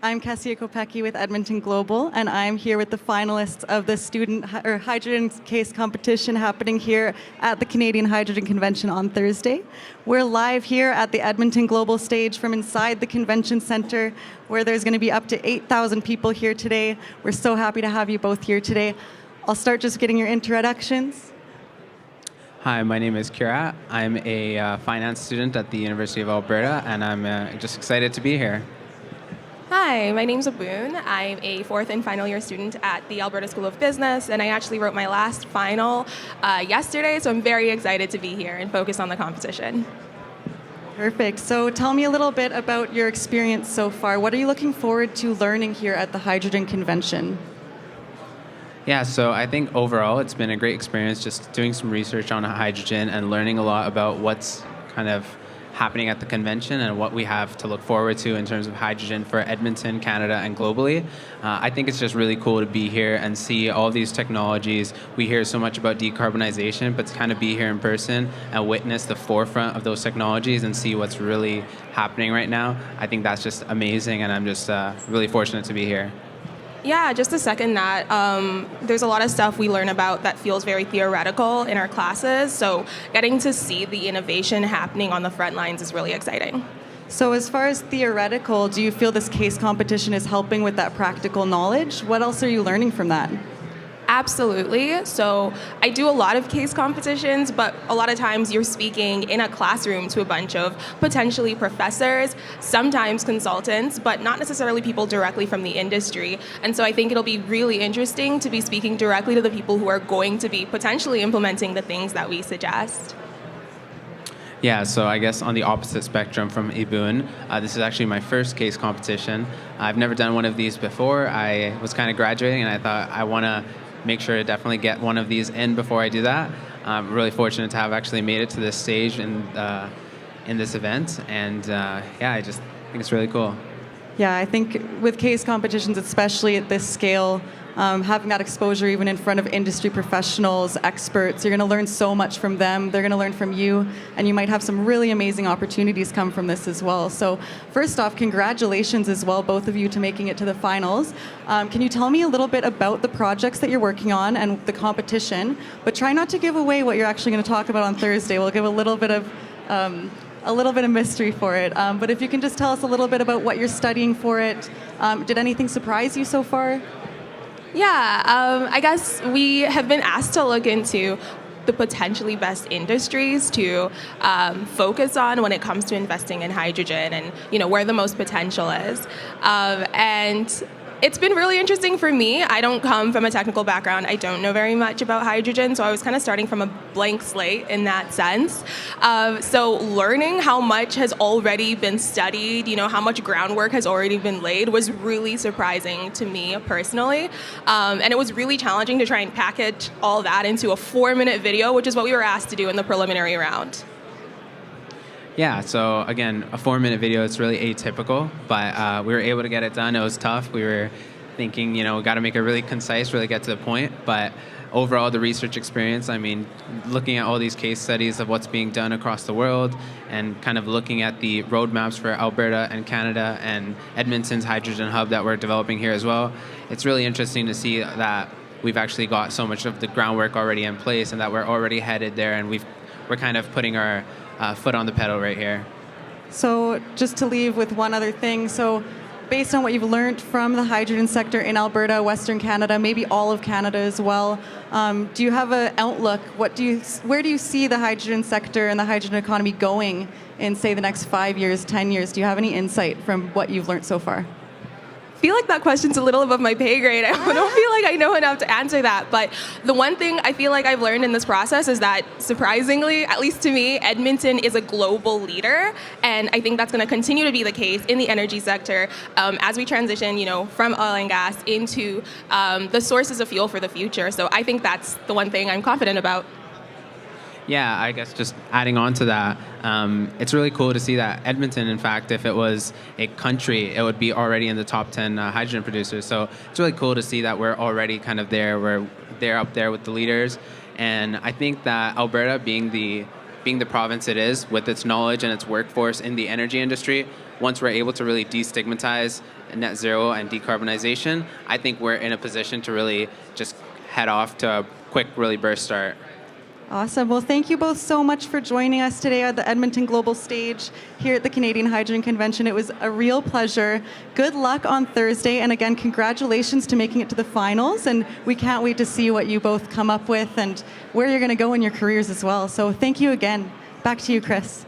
I'm Kessia Kopecki with Edmonton Global, and I'm here with the finalists of the student hydrogen case competition happening here at the Canadian Hydrogen Convention on Thursday. We're live here at the Edmonton Global stage from inside the convention center, where there's going to be up to 8,000 people here today. We're so happy to have you both here today. I'll start just getting your introductions. Hi, my name is Keerat. I'm a finance student at the University of Alberta, and I'm just excited to be here. Hi, my name's Ebun. I'm a fourth and final year student at the Alberta School of Business, and I actually wrote my last final yesterday, so I'm very excited to be here and focus on the competition. Perfect. So tell me a little bit about your experience so far. What are you looking forward to learning here at the Hydrogen Convention? Yeah, so I think overall it's been a great experience just doing some research on hydrogen and learning a lot about what's kind of happening at the convention and what we have to look forward to in terms of hydrogen for Edmonton, Canada, and globally. I think it's just really cool to be here and see all these technologies. We hear so much about decarbonization, but to kind of be here in person and witness the forefront of those technologies and see what's really happening right now, I think that's just amazing, and I'm just really fortunate to be here. Yeah, just to second that, there's a lot of stuff we learn about that feels very theoretical in our classes, so getting to see the innovation happening on the front lines is really exciting. So as far as theoretical, do you feel this case competition is helping with that practical knowledge? What else are you learning from that? Absolutely. So I do a lot of case competitions, but a lot of times you're speaking in a classroom to a bunch of potentially professors, sometimes consultants, but not necessarily people directly from the industry. And so I think it'll be really interesting to be speaking directly to the people who are going to be potentially implementing the things that we suggest. Yeah, so I guess on the opposite spectrum from Ebun, this is actually my first case competition. I've never done one of these before. I was kind of graduating, and I thought I want to make sure to definitely get one of these in before I do that. I'm really fortunate to have actually made it to this stage in this event, and yeah, I just think it's really cool. Yeah, I think with case competitions, especially at this scale, having that exposure even in front of industry professionals, experts, you're going to learn so much from them. They're going to learn from you, and you might have some really amazing opportunities come from this as well. So first off, congratulations as well, both of you, to making it to the finals. Can you tell me a little bit about the projects that you're working on and the competition? But try not to give away what you're actually going to talk about on Thursday. We'll give a little bit of mystery for it. But if you can just tell us a little bit about what you're studying for it. Did anything surprise you so far? Yeah, I guess we have been asked to look into the potentially best industries to focus on when it comes to investing in hydrogen, and where the most potential is. And it's been really interesting for me. I don't come from a technical background. I don't know very much about hydrogen, so I was kind of starting from a blank slate in that sense. So learning how much has already been studied, how much groundwork has already been laid, was really surprising to me personally. And it was really challenging to try and package all that into a 4-minute video, which is what we were asked to do in the preliminary round. Yeah, so again, a 4-minute video, it's really atypical, but we were able to get it done. It was tough. We were thinking, we got to make it really concise, really get to the point. But overall, the research experience, looking at all these case studies of what's being done across the world and kind of looking at the roadmaps for Alberta and Canada and Edmonton's hydrogen hub that we're developing here as well, it's really interesting to see that we've actually got so much of the groundwork already in place and that we're already headed there, and we're kind of putting our foot on the pedal right here. So just to leave with one other thing, so based on what you've learned from the hydrogen sector in Alberta, Western Canada, maybe all of Canada as well, do you have an outlook? Where do you see the hydrogen sector and the hydrogen economy going in, say, the next 5 years, 10 years? Do you have any insight from what you've learned so far? I feel like that question's a little above my pay grade. I don't feel like I know enough to answer that. But the one thing I feel like I've learned in this process is that, surprisingly, at least to me, Edmonton is a global leader. And I think that's going to continue to be the case in the energy sector as we transition, from oil and gas into the sources of fuel for the future. So I think that's the one thing I'm confident about. Yeah, I guess just adding on to that, it's really cool to see that Edmonton, in fact, if it was a country, it would be already in the top 10 hydrogen producers. So it's really cool to see that we're already kind of there. They're up there with the leaders. And I think that Alberta, being the province it is, with its knowledge and its workforce in the energy industry, once we're able to really destigmatize net zero and decarbonization, I think we're in a position to really just head off to a quick, really burst start. Awesome. Well, thank you both so much for joining us today at the Edmonton Global Stage here at the Canadian Hydrogen Convention. It was a real pleasure. Good luck on Thursday. And again, congratulations to making it to the finals. And we can't wait to see what you both come up with and where you're going to go in your careers as well. So thank you again. Back to you, Chris.